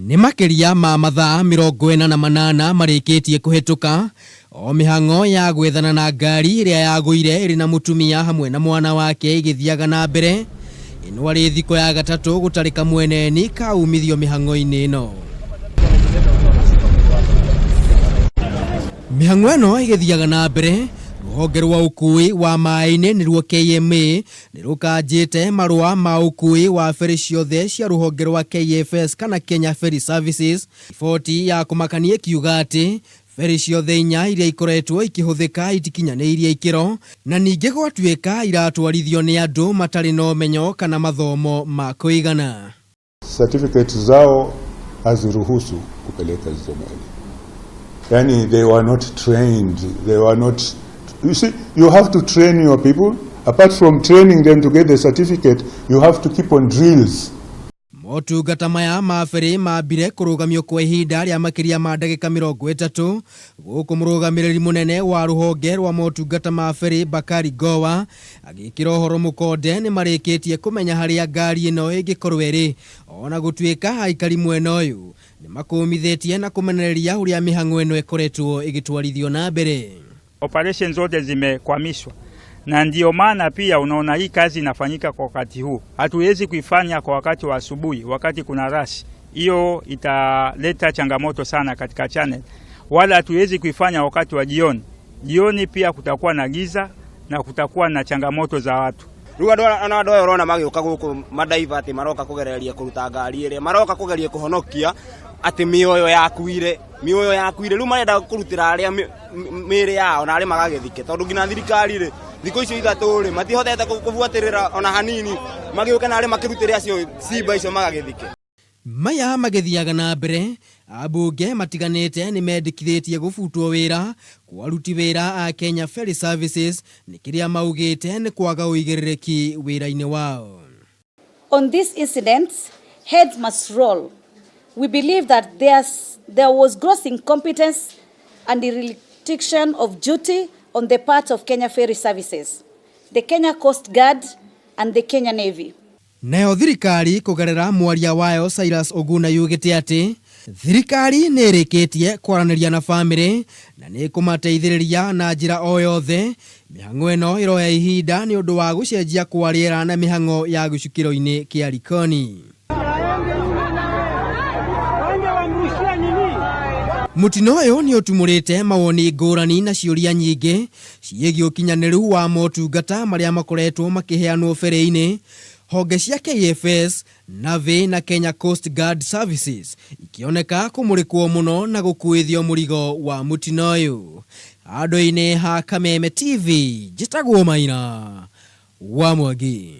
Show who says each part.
Speaker 1: Nĩ makĩria ma mathaa 48 marĩkĩtie kũhetũka o mĩhang'o ya gwethana na ngari ĩrĩa yagũire ĩrĩ na mũtumia hamwe na mwana wake igĩthiaga na mbere. Ĩno arĩ thikũ ya gatatũ gũtarĩ kamweneni kaumithio mĩhang'o-inĩ ĩno. Mĩhang'o ĩno igĩthiaga na mbere, rũhonge rwa ũkui wa maĩ-inĩ nĩruo KMA nĩrũkanjĩte marũa ma ũkui wa feri ciothe cia rũhonge rwa KFS kana Kenya Ferry Services. Riboti ya kũmakania ikiuga atĩ feri ciothe 4 iria ikoretwo ikĩhũthĩka itikinyanĩirie ikĩro, na ningĩ gwatuĩka iratwarithio nĩ andũ matarĩ na ũmenyo kana mathomo ma kũigana.
Speaker 2: Certificate zao haziruhusu kupeleka hizo meli. Yani they were not trained, they were not. You see, you have to train your people. Apart from training them to get the certificate, you have to keep on drills.
Speaker 1: Motungata maya ma feri mambire kũrũgamio kwa ihinda rĩa makĩria ma ndagĩka 30 gũkũ mũrũgamĩrĩri mũnene wa rũhonge rwa motungata ma feri Bakari Gowa agĩkĩra ũhoro mũkonde nĩ marĩkĩtie kũmenya harĩa ngari ĩno ĩngĩkorwo ĩrĩ, ona gũtuĩka aikari mwena ũyũ nĩ makũmithĩtie na kũmenereria ũrĩa mĩhang'o ĩno ĩkoretwo ĩgĩtwarithio na mbere.
Speaker 3: Operation zote zimekwamishwa, na ndio maana pia unaona hii kazi inafanyika kwa wakati huu. Hatuwezi kuifanya kwa wakati wa asubuhi, wakati kuna rush. Hiyo italeta changamoto sana katika channel. Wala hatuwezi kuifanya wakati wa jioni. Jioni pia kutakuwa na giza na kutakuwa na changamoto za watu.
Speaker 4: Rĩu andũ aya ũrona magĩũka gũkũ madaiva atĩ maroka kũgereria kũruta ngari ĩrĩa maroka kũgeria kũhonokia atĩ mĩoyo yakuire rĩu marenda kũrutĩra arĩa mĩĩrĩ yao na arĩa magagĩthike, tondũ ngina thirikari rĩ thikũ icio ithatũ rĩ matihotete kũbuatĩrĩra ona hanini, magĩũke na arĩa makĩrutĩra acio simba icio magagĩthike.
Speaker 1: Maya magĩthiaga na mbere, ambunge matiganĩte nĩ mendekithĩtie gũbutwo wĩra kwa aruti wĩra a Kenya Ferry Services nĩ kĩrĩa maugĩte nĩ kwaga ũigĩrĩrĩki wĩra-inĩ wao.
Speaker 5: On this incident, heads must roll. We believe that there was gross incompetence and dereliction of duty on the part of Kenya Ferry Services, the Kenya Coast Guard and the Kenya Navy.
Speaker 1: Nayo thirikari kũgerera mwaria wayo Cyrus Oguna yugĩte atĩ thirikari nĩ ĩrĩkĩtie kwaranĩria na bamĩrĩ na nĩ kũmateithĩrĩria na njĩra o yothe mĩhang'o ĩno ĩroya ihinda nĩ ũndũ wa gũcenjia kwa rĩera na mĩhang'o ya gĩcukĩro-inĩ kĩa Likoni. Mutino ũyũ nĩ ũtumũrĩte mawoni ngũrani na ciũria nyingĩ ciĩgiĩ ũkinyanĩru wa motungata marĩa makoretwo makĩheanwo feri-inĩ. Honge cia KFS, Navy na Kenya Coast Guard Services ikioneka kũmũrĩkwo mũno na gũkuithio mũrigo wa mutino ũyũ. Handũ-inĩ ha Kameme TV, njĩtagwo Maina wa Mwangi.